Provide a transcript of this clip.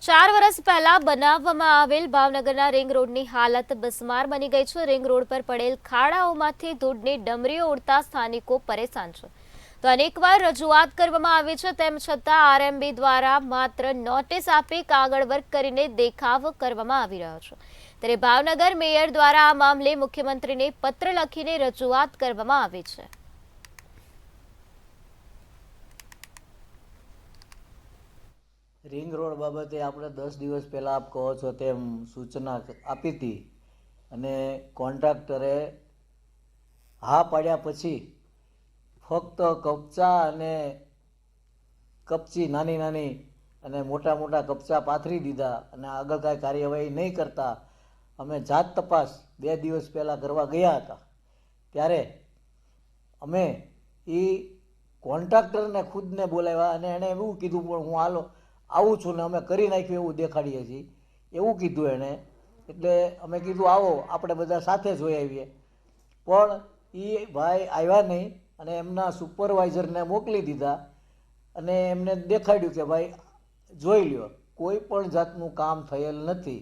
4 વર્ષ પહેલા બનાવવામાં આવેલ ભાવનગરના રિંગ રોડની હાલત બિસ્માર બની ગઈ છે। રિંગ રોડ પર પડેલ ખાડાઓમાંથી ધૂળની ડમરીઓ ઉડતા સ્થાનિકો પરેશાન છે। તો અનેકવાર રજૂઆત કરવામાં આવી છે, તેમ છતાં આરએમબી દ્વારા માત્ર નોટિસ આપી કાગળ વર્ક કરીને દેખાવ કરવામાં આવી રહ્યો છે। ત્યારે ભાવનગર મેયર દ્વારા આ મામલે મુખ્યમંત્રીને પત્ર લખીને રજૂઆત કરવામાં આવી છે। रिंग रोड बाबते આપણે 10 દિવસ પહેલાં આપ કહો છો તેમ સૂચના આપી હતી અને કોન્ટ્રાક્ટરે હા પાડ્યા પછી ફક્ત કપચા અને કપચી નાની નાની અને મોટા મોટા કપચા પાથરી દીધા અને આગળ કાંઈ કાર્યવાહી નહીં કરતા અમે જાત તપાસ 2 દિવસ પહેલાં કરવા ગયા હતા। ત્યારે અમે એ કોન્ટ્રાક્ટરને ખુદને બોલાવ્યા અને એણે એવું કીધું પણ હું હાલો આવું છું ને અમે કરી નાખ્યું એવું દેખાડીએ છીએ એવું કીધું એણે। એટલે અમે કીધું આવો આપણે બધા સાથે જોઈ આવીએ, પણ એ ભાઈ આવ્યા નહીં અને એમના સુપરવાઇઝરને મોકલી દીધા અને એમને દેખાડ્યું કે ભાઈ જોઈ લ્યો કોઈ પણ જાતનું કામ થયેલ નથી।